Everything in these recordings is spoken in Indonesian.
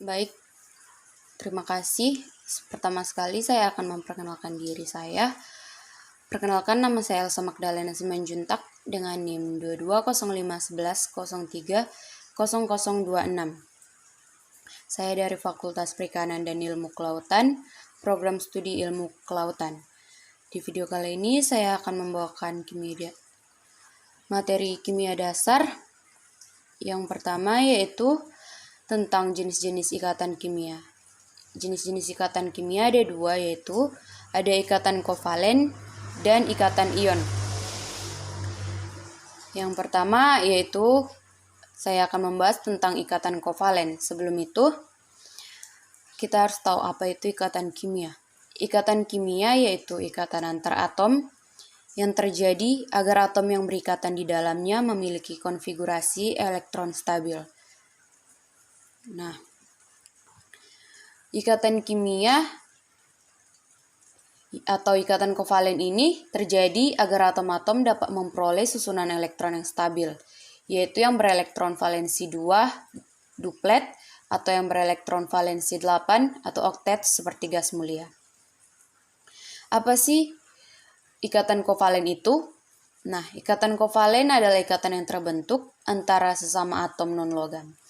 Baik, terima kasih. Pertama sekali saya akan memperkenalkan diri saya. Perkenalkan, nama saya Elsa Magdalena Simanjuntak dengan NIM 220511030026. Saya dari Fakultas Perikanan dan Ilmu Kelautan, Program Studi Ilmu Kelautan. Di video kali ini saya akan membawakan materi kimia dasar. Yang pertama yaitu tentang jenis-jenis ikatan kimia. Jenis-jenis ikatan kimia ada dua, yaitu ada ikatan kovalen dan ikatan ion. Yang pertama yaitu saya akan membahas tentang ikatan kovalen. Sebelum itu, kita harus tahu apa itu ikatan kimia. Ikatan kimia yaitu ikatan antar atom yang terjadi agar atom yang berikatan di dalamnya memiliki konfigurasi elektron stabil. Nah, ikatan kimia atau ikatan kovalen ini terjadi agar atom-atom dapat memperoleh susunan elektron yang stabil, yaitu yang berelektron valensi 2, duplet, atau yang berelektron valensi 8 atau oktet seperti gas mulia. Apa sih ikatan kovalen itu? Nah, ikatan kovalen adalah ikatan yang terbentuk antara sesama atom non-logam.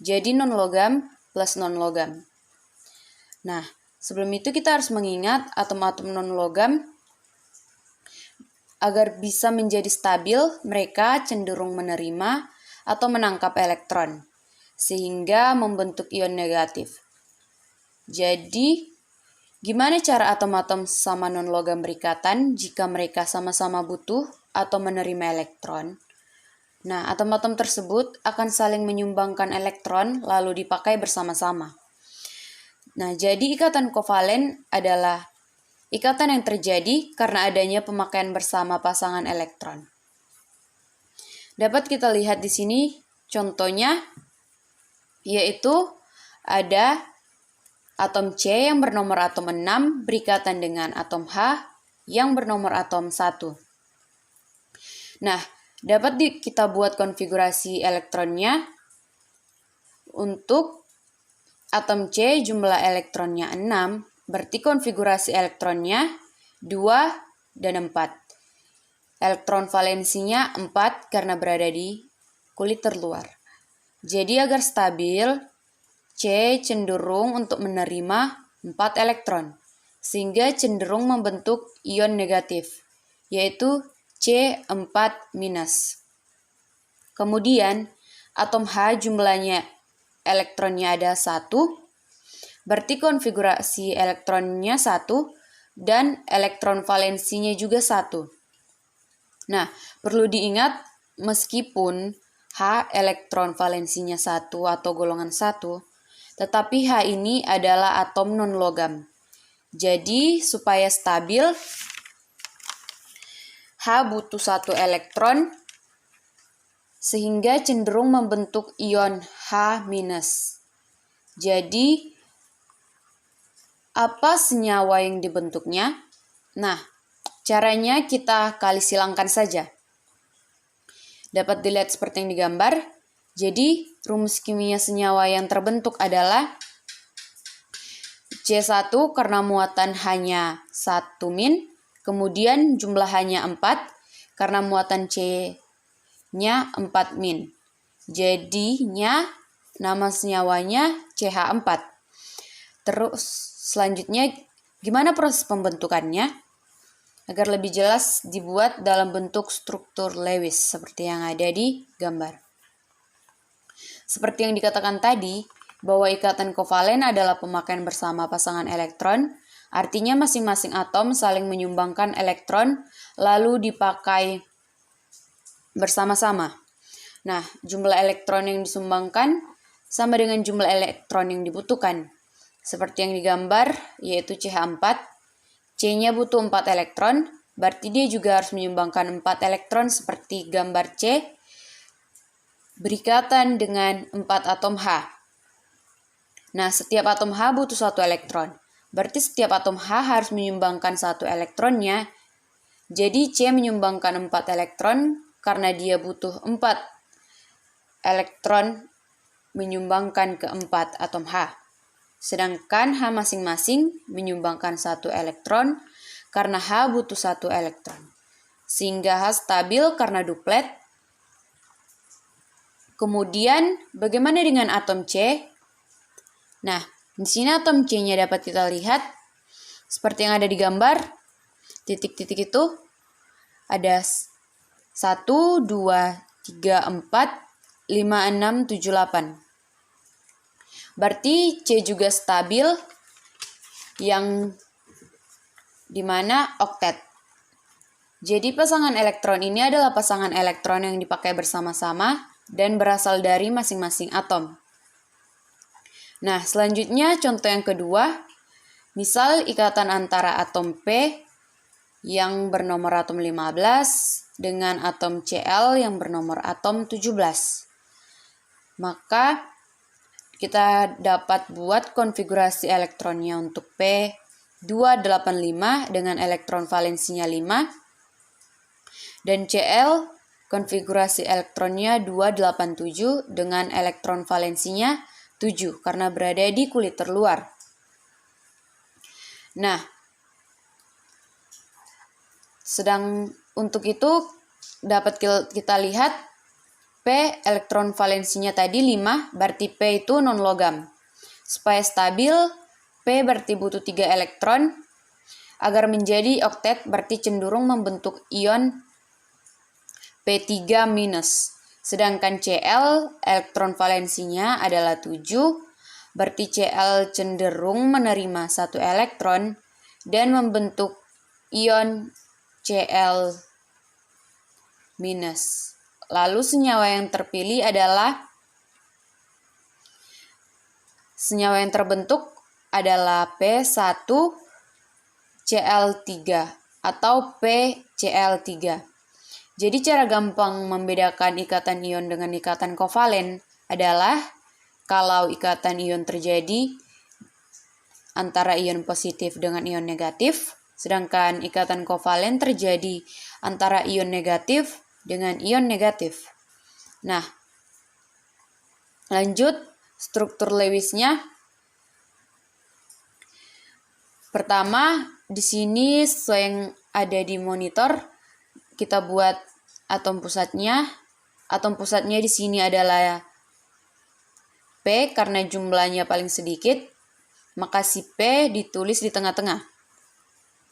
Jadi non-logam plus non-logam. Nah, sebelum itu kita harus mengingat atom-atom non-logam agar bisa menjadi stabil, mereka cenderung menerima atau menangkap elektron, sehingga membentuk ion negatif. Jadi, gimana cara atom-atom sama non-logam berikatan jika mereka sama-sama butuh atau menerima elektron? Nah, atom-atom tersebut akan saling menyumbangkan elektron lalu dipakai bersama-sama. Nah, jadi ikatan kovalen adalah ikatan yang terjadi karena adanya pemakaian bersama pasangan elektron. Dapat kita lihat di sini contohnya, yaitu ada atom C yang bernomor atom 6 berikatan dengan atom H yang bernomor atom 1. Nah, dapat kita buat konfigurasi elektronnya. Untuk atom C jumlah elektronnya 6, berarti konfigurasi elektronnya 2 dan 4. Elektron valensinya 4 karena berada di kulit terluar. Jadi agar stabil, C cenderung untuk menerima 4 elektron, sehingga cenderung membentuk ion negatif, yaitu C4-. Kemudian, atom H jumlahnya elektronnya ada 1, berarti konfigurasi elektronnya 1 dan elektron valensinya juga 1. Nah, perlu diingat meskipun H elektron valensinya 1 atau golongan 1, tetapi H ini adalah atom non-logam. Jadi, supaya stabil, H butuh 1 elektron, sehingga cenderung membentuk ion H-. Jadi, apa senyawa yang dibentuknya? Nah, caranya kita kali silangkan saja. Dapat dilihat seperti yang digambar. Jadi, rumus kimia senyawa yang terbentuk adalah C1 karena muatan hanya 1-, kemudian jumlah hanya 4 karena muatan C-nya 4-. Jadinya nama senyawanya CH4. Terus selanjutnya gimana proses pembentukannya? Agar lebih jelas dibuat dalam bentuk struktur Lewis seperti yang ada di gambar. Seperti yang dikatakan tadi, bahwa ikatan kovalen adalah pemakaian bersama pasangan elektron, artinya masing-masing atom saling menyumbangkan elektron lalu dipakai bersama-sama. Nah, jumlah elektron yang disumbangkan sama dengan jumlah elektron yang dibutuhkan. Seperti yang digambar, yaitu CH4, C-nya butuh 4 elektron, berarti dia juga harus menyumbangkan 4 elektron seperti gambar C, berikatan dengan 4 atom H. Nah, setiap atom H butuh 1 elektron, berarti setiap atom H harus menyumbangkan 1 elektronnya. Jadi C menyumbangkan 4 elektron karena dia butuh 4 elektron menyumbangkan keempat atom H. Sedangkan H masing-masing menyumbangkan 1 elektron karena H butuh 1 elektron. Sehingga H stabil karena duplet. Kemudian bagaimana dengan atom C? Nah, di sini atom C-nya dapat kita lihat seperti yang ada di gambar. Titik-titik itu ada 1, 2, 3, 4, 5, 6, 7, 8. Berarti C juga stabil, yang dimana oktet. Jadi pasangan elektron ini adalah pasangan elektron yang dipakai bersama-sama dan berasal dari masing-masing atom. Nah, selanjutnya contoh yang kedua, misal ikatan antara atom P yang bernomor atom 15 dengan atom Cl yang bernomor atom 17. Maka kita dapat buat konfigurasi elektronnya untuk P285 dengan elektron valensinya 5 dan Cl konfigurasi elektronnya 287 dengan elektron valensinya 7 karena berada di kulit terluar. Nah, sedang untuk itu dapat kita lihat P elektron valensinya tadi 5, berarti P itu non-logam. Supaya stabil, P berarti butuh 3 elektron. Agar menjadi oktet berarti cenderung membentuk ion P3-. Sedangkan Cl elektron valensinya adalah 7, berarti Cl cenderung menerima 1 elektron dan membentuk ion Cl-. Lalu senyawa yang terpilih adalah senyawa yang terbentuk adalah P1Cl3 atau PCl3. Jadi cara gampang membedakan ikatan ion dengan ikatan kovalen adalah kalau ikatan ion terjadi antara ion positif dengan ion negatif, sedangkan ikatan kovalen terjadi antara ion negatif dengan ion negatif. Nah, lanjut struktur Lewisnya. Pertama, di sini sesuai yang ada di monitor, kita buat atom pusatnya. Atom pusatnya di sini adalah P karena jumlahnya paling sedikit, maka si P ditulis di tengah-tengah.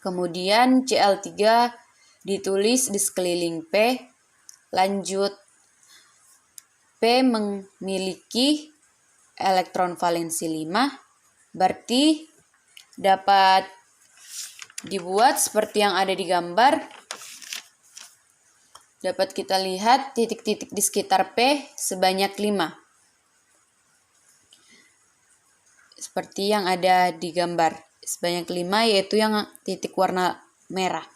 Kemudian Cl3 ditulis di sekeliling P. Lanjut, P memiliki elektron valensi 5, berarti dapat dibuat seperti yang ada di gambar. Dapat kita lihat titik-titik di sekitar P sebanyak 5. Seperti yang ada di gambar. Sebanyak 5 yaitu yang titik warna merah.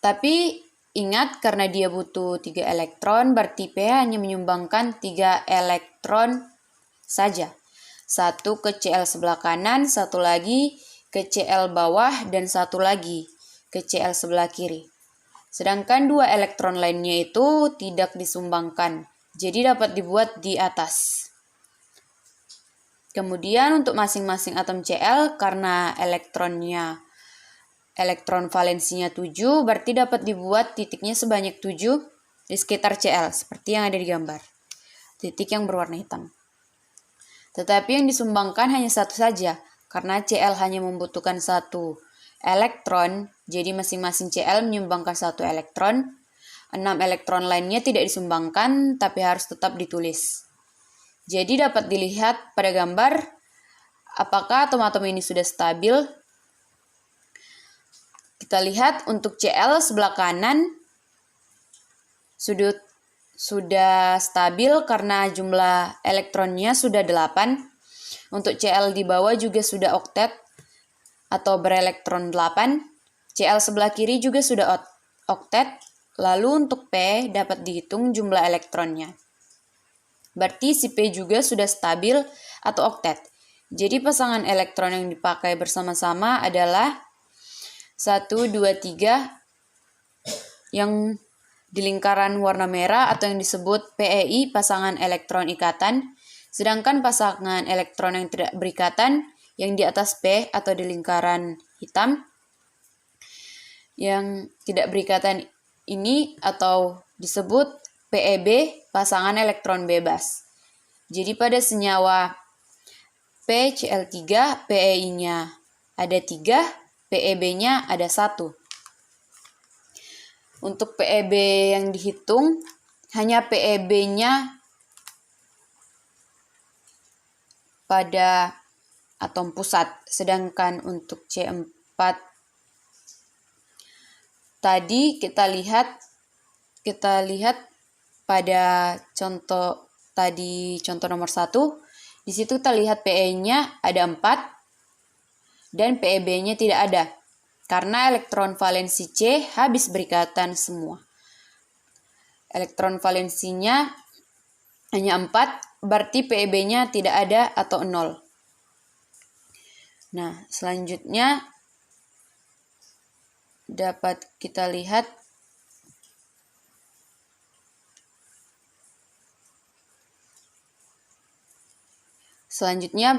Tapi ingat karena dia butuh 3 elektron, berarti P hanya menyumbangkan 3 elektron saja. 1 ke Cl sebelah kanan, 1 lagi ke Cl bawah, dan 1 lagi ke Cl sebelah kiri. Sedangkan 2 elektron lainnya itu tidak disumbangkan, jadi dapat dibuat di atas. Kemudian untuk masing-masing atom Cl, karena elektron valensinya 7, berarti dapat dibuat titiknya sebanyak 7 di sekitar Cl, seperti yang ada di gambar. Titik yang berwarna hitam. Tetapi yang disumbangkan hanya 1 saja, karena Cl hanya membutuhkan 1 elektron, jadi masing-masing Cl menyumbangkan 1 elektron. 6 elektron lainnya tidak disumbangkan, tapi harus tetap ditulis. Jadi dapat dilihat pada gambar, apakah atom-atom ini sudah stabil. Kita lihat untuk Cl sebelah kanan sudah stabil karena jumlah elektronnya sudah 8. Untuk Cl di bawah juga sudah oktet atau berelektron 8. Cl sebelah kiri juga sudah oktet. Lalu untuk P dapat dihitung jumlah elektronnya. Berarti si P juga sudah stabil atau oktet. Jadi pasangan elektron yang dipakai bersama-sama adalah 1, 2, 3 yang di lingkaran warna merah atau yang disebut PEI, pasangan elektron ikatan, sedangkan pasangan elektron yang tidak berikatan yang di atas P atau di lingkaran hitam, yang tidak berikatan ini atau disebut PEB, pasangan elektron bebas. Jadi pada senyawa PCl3, PEI-nya ada 3, PEB-nya ada 1. Untuk PEB yang dihitung, hanya PEB-nya pada atom pusat, sedangkan untuk C4 tadi kita lihat pada contoh nomor 1, di situ kita lihat PE-nya ada 4 dan PEB-nya tidak ada karena elektron valensi C habis berikatan semua. Elektron valensinya hanya 4, berarti PEB-nya tidak ada atau 0. Nah, selanjutnya dapat kita lihat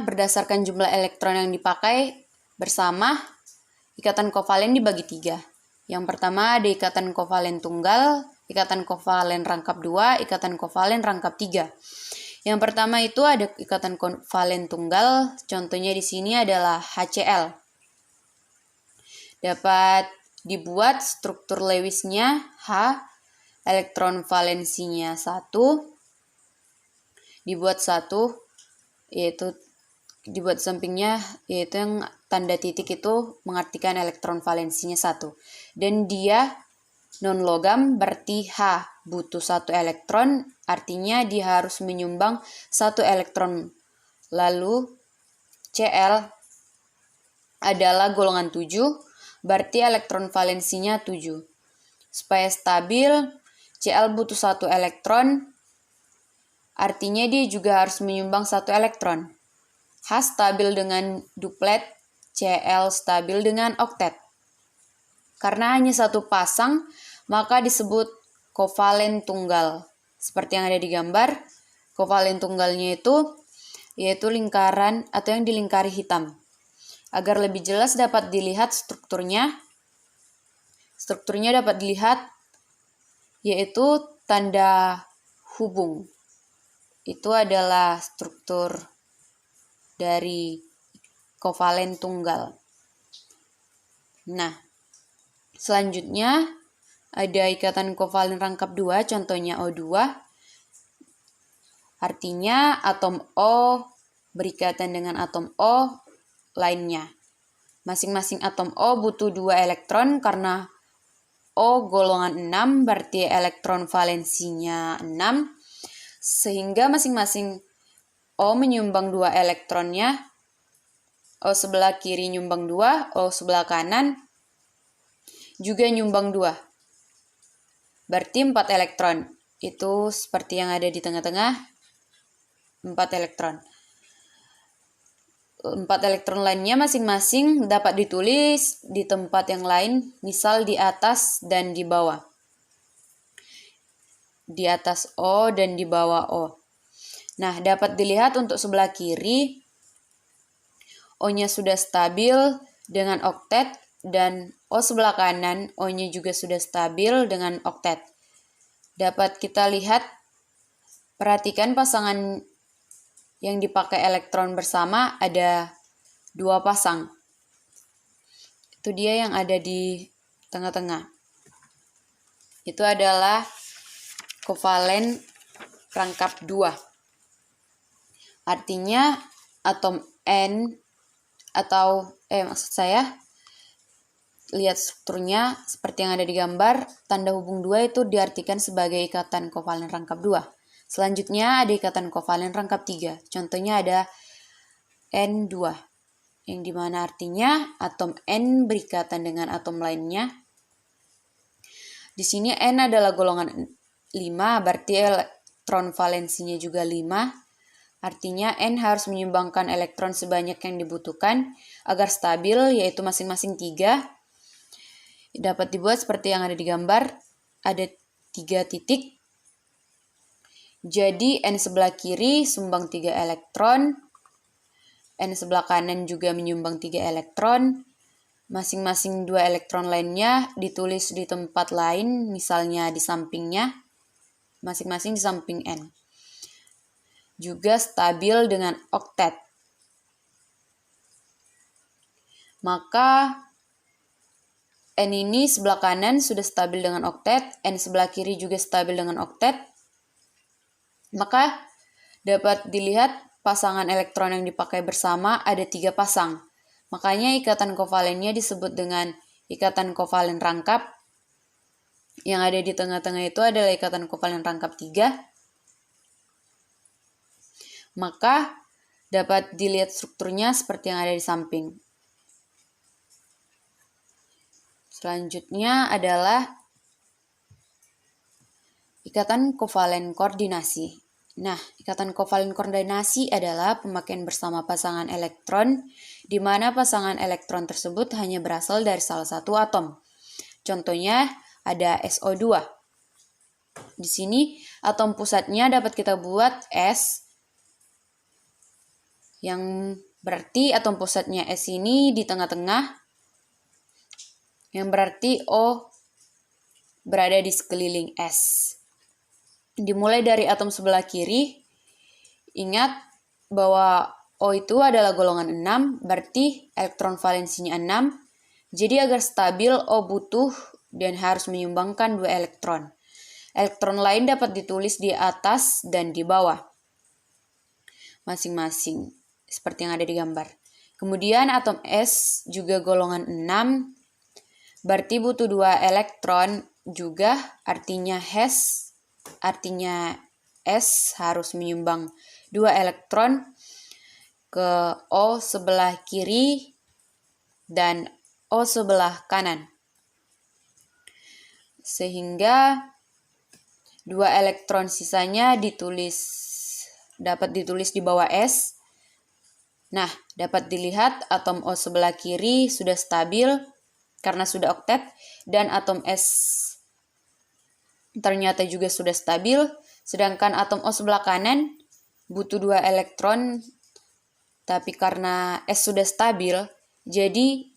berdasarkan jumlah elektron yang dipakai bersama, ikatan kovalen dibagi 3. Yang pertama ada ikatan kovalen tunggal, ikatan kovalen rangkap 2, ikatan kovalen rangkap 3. Yang pertama itu ada ikatan kovalen tunggal, contohnya di sini adalah HCl. Dapat dibuat struktur Lewisnya H, elektron valensinya 1, dibuat 1, yaitu dibuat sampingnya, yaitu yang tanda titik itu mengartikan elektron valensinya 1. Dan dia non-logam, berarti H butuh 1 elektron, artinya dia harus menyumbang 1 elektron. Lalu Cl adalah golongan 7, berarti elektron valensinya 7. Supaya stabil, Cl butuh 1 elektron, artinya dia juga harus menyumbang 1 elektron. H stabil dengan duplet, Cl stabil dengan oktet. Karena hanya 1 pasang, maka disebut kovalen tunggal. Seperti yang ada di gambar, kovalen tunggalnya itu yaitu lingkaran atau yang dilingkari hitam. Agar lebih jelas dapat dilihat strukturnya. Strukturnya dapat dilihat yaitu tanda hubung. Itu adalah struktur dari kovalen tunggal. Nah, selanjutnya ada ikatan kovalen rangkap 2, contohnya O2. Artinya atom O berikatan dengan atom O lainnya. Masing-masing atom O butuh 2 elektron karena O golongan 6, berarti elektron valensinya 6. Sehingga masing-masing O menyumbang 2 elektronnya. O sebelah kiri nyumbang 2, O sebelah kanan juga nyumbang 2. Berarti 4 elektron. Itu seperti yang ada di tengah-tengah, 4 elektron. 4 elektron lainnya masing-masing dapat ditulis di tempat yang lain, misal di atas dan di bawah. Di atas O dan di bawah O. Nah, dapat dilihat untuk sebelah kiri, O-nya sudah stabil dengan oktet, dan O sebelah kanan, O-nya juga sudah stabil dengan oktet. Dapat kita lihat, perhatikan pasangan yang dipakai elektron bersama ada 2 pasang. Itu dia yang ada di tengah-tengah. Itu adalah kovalen rangkap 2. Artinya atom N lihat strukturnya seperti yang ada di gambar, tanda hubung 2 itu diartikan sebagai ikatan kovalen rangkap 2. Selanjutnya ada ikatan kovalen rangkap 3. Contohnya ada N2, yang dimana artinya atom N berikatan dengan atom lainnya. Di sini N adalah golongan 5, berarti elektron valensinya juga 5. Artinya N harus menyumbangkan elektron sebanyak yang dibutuhkan agar stabil, yaitu masing-masing 3. Dapat dibuat seperti yang ada di gambar. Ada 3 titik. Jadi N sebelah kiri sumbang 3 elektron, N sebelah kanan juga menyumbang 3 elektron. Masing-masing 2 elektron lainnya ditulis di tempat lain, misalnya di sampingnya, masing-masing di samping N. Juga stabil dengan oktet. Maka N ini sebelah kanan sudah stabil dengan oktet, N sebelah kiri juga stabil dengan oktet. Maka dapat dilihat pasangan elektron yang dipakai bersama ada 3 pasang. Makanya ikatan kovalennya disebut dengan ikatan kovalen rangkap. Yang ada di tengah-tengah itu adalah ikatan kovalen rangkap 3. Maka dapat dilihat strukturnya seperti yang ada di samping. Selanjutnya adalah ikatan kovalen koordinasi. Nah, ikatan kovalen koordinasi adalah pemakaian bersama pasangan elektron, di mana pasangan elektron tersebut hanya berasal dari salah satu atom. Contohnya ada SO2. Di sini atom pusatnya dapat kita buat S, yang berarti atom pusatnya S ini di tengah-tengah, yang berarti O berada di sekeliling S. Dimulai dari atom sebelah kiri, ingat bahwa O itu adalah golongan 6, berarti elektron valensinya 6. Jadi agar stabil, O butuh dan harus menyumbangkan 2 elektron. Elektron lain dapat ditulis di atas dan di bawah, masing-masing, seperti yang ada di gambar. Kemudian atom S juga golongan 6, berarti butuh 2 elektron juga, artinya S harus menyumbang 2 elektron ke O sebelah kiri dan O sebelah kanan. Sehingga 2 elektron sisanya dapat ditulis di bawah S. Nah, dapat dilihat atom O sebelah kiri sudah stabil karena sudah oktet, dan atom S ternyata juga sudah stabil, sedangkan atom O sebelah kanan butuh 2 elektron, tapi karena S sudah stabil, jadi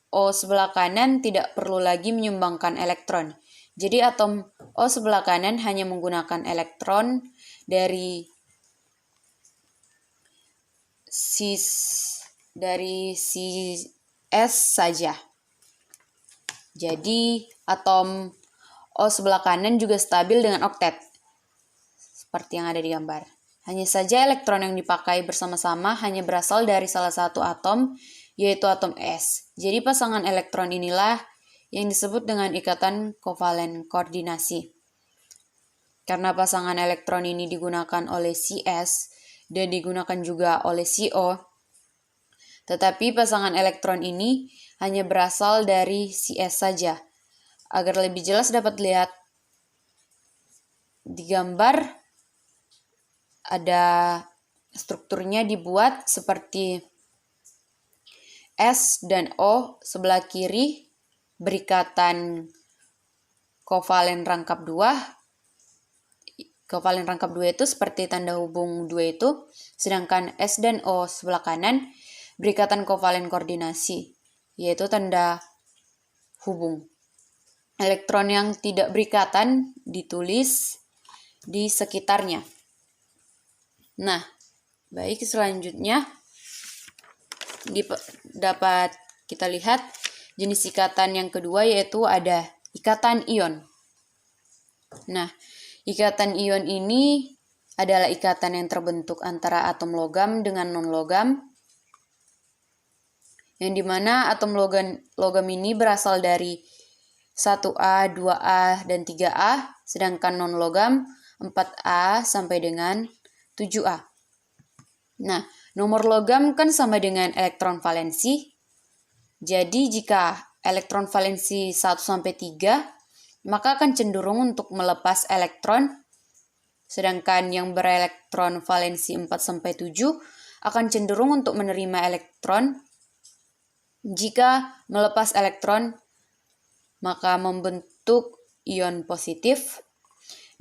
O sebelah kanan tidak perlu lagi menyumbangkan elektron. Jadi atom O sebelah kanan hanya menggunakan elektron dari si S saja. Jadi atom O sebelah kanan juga stabil dengan oktet, seperti yang ada di gambar. Hanya saja elektron yang dipakai bersama-sama hanya berasal dari salah satu atom, yaitu atom S. Jadi pasangan elektron inilah yang disebut dengan ikatan kovalen koordinasi. Karena pasangan elektron ini digunakan oleh si S dan digunakan juga oleh si O, tetapi pasangan elektron ini hanya berasal dari si S saja. Agar lebih jelas dapat lihat di gambar, ada strukturnya dibuat seperti S dan O sebelah kiri berikatan kovalen rangkap 2. Kovalen rangkap 2 itu seperti tanda hubung 2 itu, sedangkan S dan O sebelah kanan berikatan kovalen koordinasi, yaitu tanda hubung. Elektron yang tidak berikatan ditulis di sekitarnya. Nah, baik, selanjutnya dapat kita lihat jenis ikatan yang kedua, yaitu ada ikatan ion. Nah, ikatan ion ini adalah ikatan yang terbentuk antara atom logam dengan non-logam, yang dimana atom logam ini berasal dari 1A, 2A, dan 3A, sedangkan non-logam 4A sampai dengan 7A. Nah, nomor logam kan sama dengan elektron valensi. Jadi jika elektron valensi 1 sampai 3, maka akan cenderung untuk melepas elektron, sedangkan yang berelektron valensi 4 sampai 7 akan cenderung untuk menerima elektron. Jika melepas elektron, maka membentuk ion positif.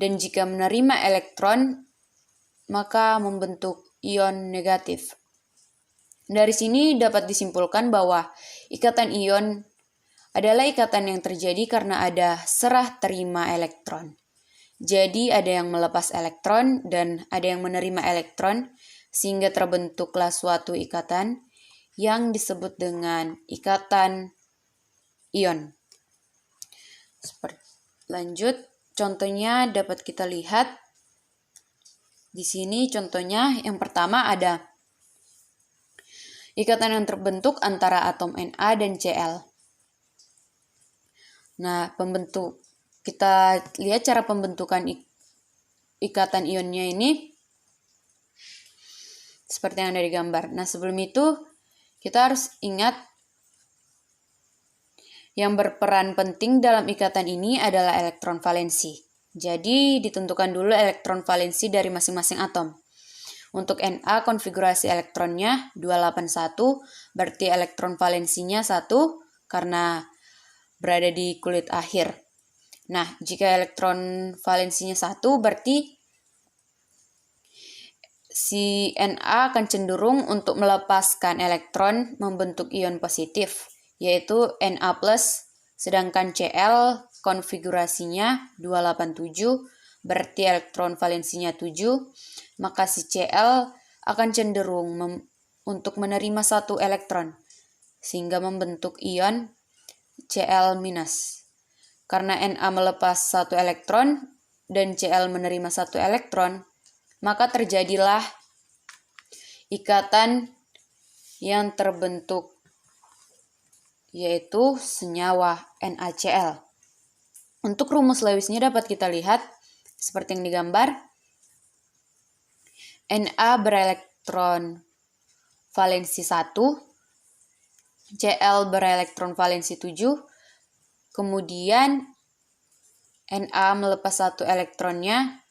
Dan jika menerima elektron, maka membentuk ion negatif. Dari sini dapat disimpulkan bahwa ikatan ion adalah ikatan yang terjadi karena ada serah terima elektron. Jadi ada yang melepas elektron dan ada yang menerima elektron, sehingga terbentuklah suatu ikatan yang disebut dengan ikatan ion. Lanjut, contohnya dapat kita lihat di sini. Contohnya yang pertama ada ikatan yang terbentuk antara atom Na dan Cl. Nah, kita lihat cara pembentukan ikatan ionnya ini seperti yang ada di gambar. Nah, sebelum itu kita harus ingat yang berperan penting dalam ikatan ini adalah elektron valensi. Jadi, ditentukan dulu elektron valensi dari masing-masing atom. Untuk Na, konfigurasi elektronnya 281, berarti elektron valensinya 1 karena berada di kulit akhir. Nah, jika elektron valensinya 1, berarti si Na akan cenderung untuk melepaskan elektron membentuk ion positif, yaitu Na+, sedangkan Cl konfigurasinya 287, berarti elektron valensinya 7, maka si Cl akan cenderung untuk menerima 1 elektron, sehingga membentuk ion Cl-. Karena Na melepas 1 elektron dan Cl menerima 1 elektron, maka terjadilah ikatan yang terbentuk, yaitu senyawa NaCl. Untuk rumus Lewisnya dapat kita lihat seperti yang digambar. Na berelektron valensi 1, Cl berelektron valensi 7, kemudian Na melepas 1 elektronnya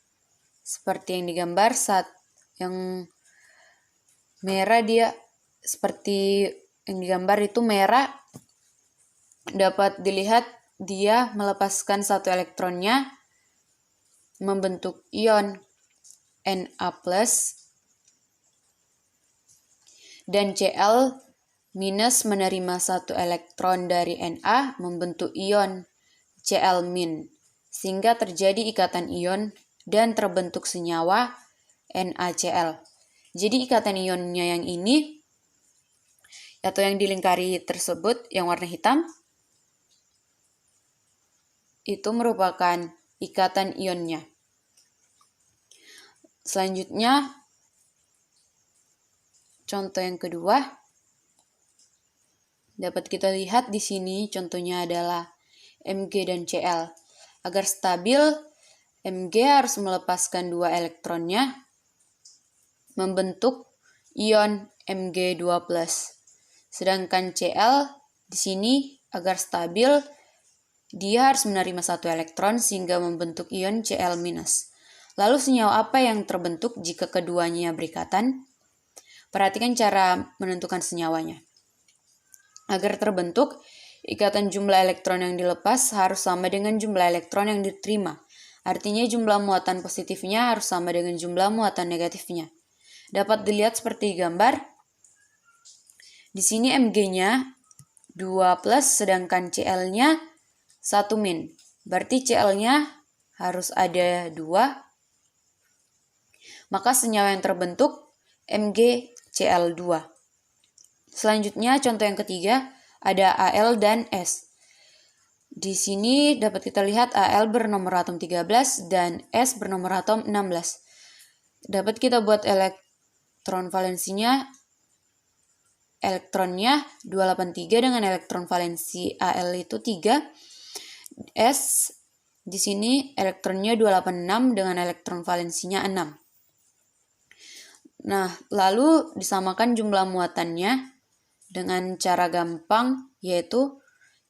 seperti yang digambar. Yang merah dia seperti yang digambar itu merah, dapat dilihat dia melepaskan 1 elektronnya membentuk ion Na+, dan Cl- menerima 1 elektron dari Na membentuk ion Cl-, sehingga terjadi ikatan ion dan terbentuk senyawa NaCl. Jadi ikatan ionnya yang ini atau yang dilingkari tersebut yang warna hitam itu merupakan ikatan ionnya. Selanjutnya contoh yang kedua dapat kita lihat di sini. Contohnya adalah Mg dan Cl. Agar stabil, Mg harus melepaskan 2 elektronnya membentuk ion Mg2+. Sedangkan Cl di sini agar stabil dia harus menerima 1 elektron sehingga membentuk ion Cl-. Lalu senyawa apa yang terbentuk jika keduanya berikatan? Perhatikan cara menentukan senyawanya. Agar terbentuk, ikatan jumlah elektron yang dilepas harus sama dengan jumlah elektron yang diterima. Artinya jumlah muatan positifnya harus sama dengan jumlah muatan negatifnya. Dapat dilihat seperti gambar. Di sini Mg-nya 2+, sedangkan Cl-nya 1-. Berarti Cl-nya harus ada 2. Maka senyawa yang terbentuk MgCl2. Selanjutnya contoh yang ketiga ada Al dan S. Di sini dapat kita lihat Al bernomor atom 13 dan S bernomor atom 16. Dapat kita buat elektron valensinya, elektronnya 283 dengan elektron valensi Al itu 3. S di sini elektronnya 286 dengan elektron valensinya 6. Nah, lalu disamakan jumlah muatannya dengan cara gampang, yaitu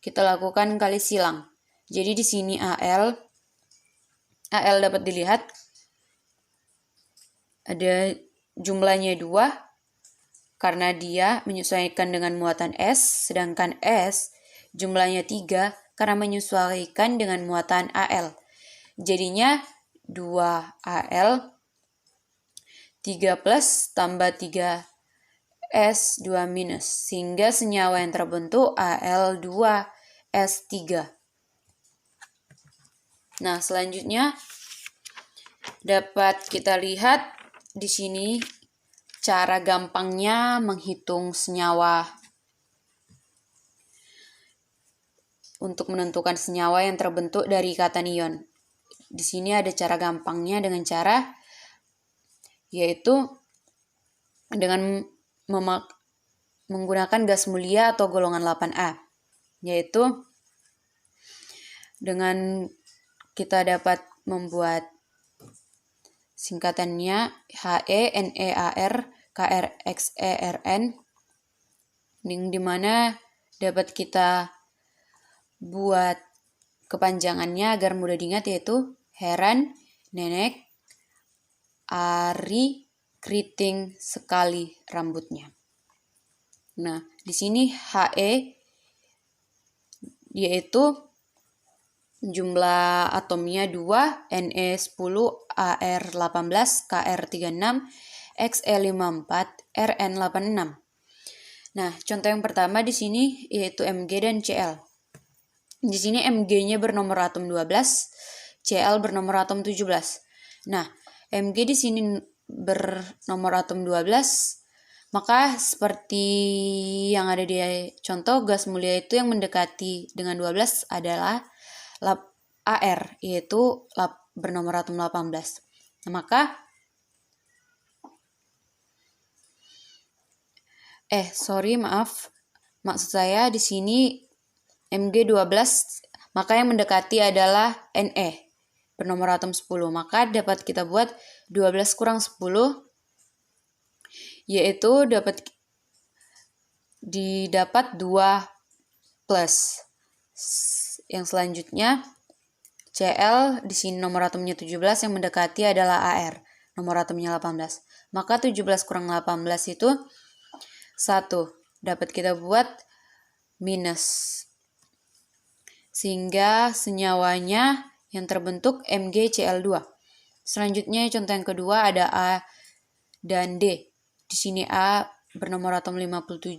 kita lakukan kali silang. Jadi di sini Al dapat dilihat ada jumlahnya 2 karena dia menyesuaikan dengan muatan S, sedangkan S jumlahnya 3 karena menyesuaikan dengan muatan Al. Jadinya 2Al 3 plus tambah 3S 2 minus, sehingga senyawa yang terbentuk Al2S3. Nah, selanjutnya dapat kita lihat di sini cara gampangnya menghitung senyawa untuk menentukan senyawa yang terbentuk dari ikatan ion. Di sini ada cara gampangnya dengan cara yaitu dengan menggunakan gas mulia atau golongan 8A, yaitu dengan kita dapat membuat singkatannya HeNeAr KrXeRn, di mana dapat kita buat kepanjangannya agar mudah diingat, yaitu Heran, Nenek, Ari, Keriting sekali rambutnya. Nah, di sini He yaitu jumlah atomnya 2, Ne10, Ar18, Kr36, Xe54, Rn86. Nah, contoh yang pertama di sini yaitu Mg dan Cl. Di sini Mg-nya bernomor atom 12, Cl bernomor atom 17. Nah, Mg di sini bernomor atom 12, maka seperti yang ada di contoh gas mulia itu yang mendekati dengan 12 adalah Ar, yaitu bernomor atom 18. Nah, maka maksud saya di sini Mg 12, maka yang mendekati adalah Ne bernomor atom 10. Maka dapat kita buat 12 kurang 10, yaitu didapat 2 plus. Yang selanjutnya Cl di sini nomor atomnya 17, yang mendekati adalah Ar, nomor atomnya 18. Maka 17 kurang 18 itu 1. Dapat kita buat minus. Sehingga senyawanya yang terbentuk MgCl2. Selanjutnya contoh yang kedua ada A dan D. Di sini A bernomor atom 57.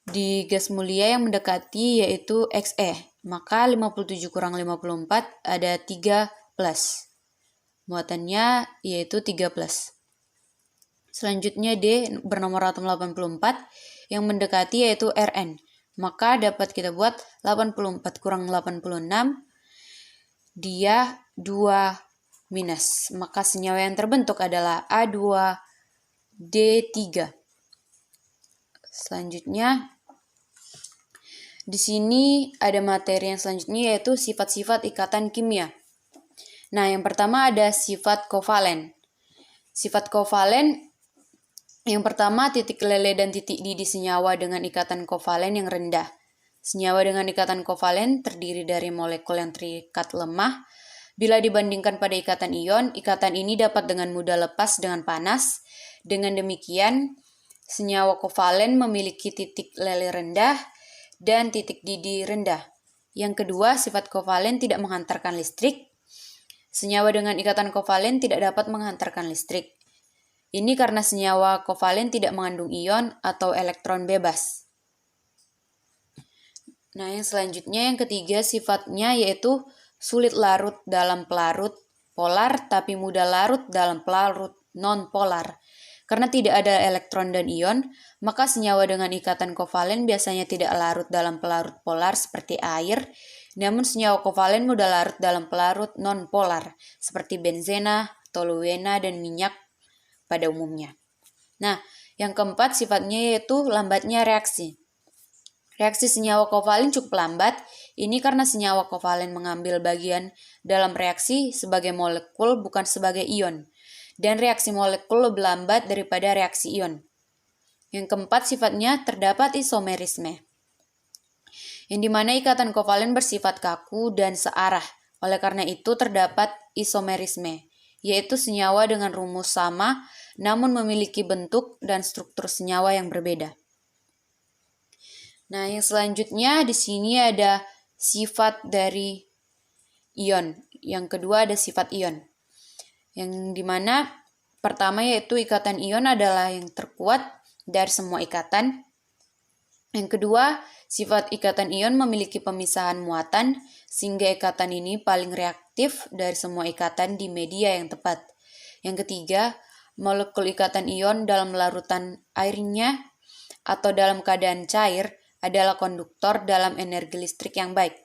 Di gas mulia yang mendekati yaitu Xe, maka 57 kurang 54 ada 3 plus. Muatannya yaitu 3 plus. Selanjutnya D bernomor atom 84 yang mendekati yaitu Rn. Maka dapat kita buat 84 kurang 86, dia 2 minus. Maka senyawa yang terbentuk adalah A2D3. Selanjutnya di sini ada materi yang selanjutnya yaitu sifat-sifat ikatan kimia. Nah, yang pertama ada sifat kovalen. Sifat kovalen yang pertama, titik lele dan titik didih senyawa dengan ikatan kovalen yang rendah. Senyawa dengan ikatan kovalen terdiri dari molekul yang terikat lemah. Bila dibandingkan pada ikatan ion, ikatan ini dapat dengan mudah lepas dengan panas. Dengan demikian, senyawa kovalen memiliki titik lele rendah dan titik didih rendah. Yang kedua, sifat kovalen tidak menghantarkan listrik. Senyawa dengan ikatan kovalen tidak dapat menghantarkan listrik. Ini karena senyawa kovalen tidak mengandung ion atau elektron bebas. Nah, yang selanjutnya yang ketiga sifatnya yaitu sulit larut dalam pelarut polar tapi mudah larut dalam pelarut non-polar. Karena tidak ada elektron dan ion, maka senyawa dengan ikatan kovalen biasanya tidak larut dalam pelarut polar seperti air, namun senyawa kovalen mudah larut dalam pelarut non-polar seperti benzena, toluena, dan minyak pada umumnya. Nah, yang keempat sifatnya yaitu lambatnya reaksi. Reaksi senyawa kovalen cukup lambat, ini karena senyawa kovalen mengambil bagian dalam reaksi sebagai molekul bukan sebagai ion. Dan reaksi molekul lebih lambat daripada reaksi ion. Yang keempat sifatnya terdapat isomerisme, yang dimana ikatan kovalen bersifat kaku dan searah. Oleh karena itu terdapat isomerisme, yaitu senyawa dengan rumus sama namun memiliki bentuk dan struktur senyawa yang berbeda. Nah, yang selanjutnya di sini ada sifat dari ion. Yang kedua ada sifat ion. Yang dimana pertama yaitu ikatan ion adalah yang terkuat dari semua ikatan. Yang kedua, sifat ikatan ion memiliki pemisahan muatan sehingga ikatan ini paling reaktif dari semua ikatan di media yang tepat. Yang ketiga, molekul ikatan ion dalam larutan airnya atau dalam keadaan cair adalah konduktor dalam energi listrik yang baik.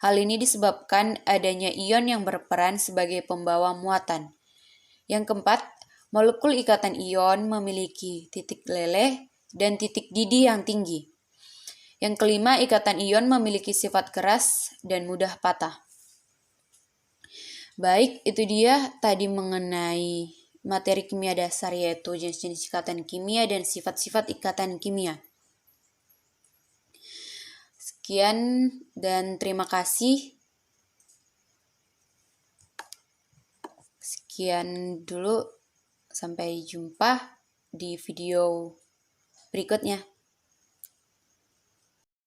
Hal ini disebabkan adanya ion yang berperan sebagai pembawa muatan. Yang keempat, molekul ikatan ion memiliki titik leleh dan titik didih yang tinggi. Yang kelima, ikatan ion memiliki sifat keras dan mudah patah. Baik, itu dia tadi mengenai materi kimia dasar yaitu jenis-jenis ikatan kimia dan sifat-sifat ikatan kimia. Sekian dan terima kasih. Sekian dulu. Sampai jumpa di video berikutnya.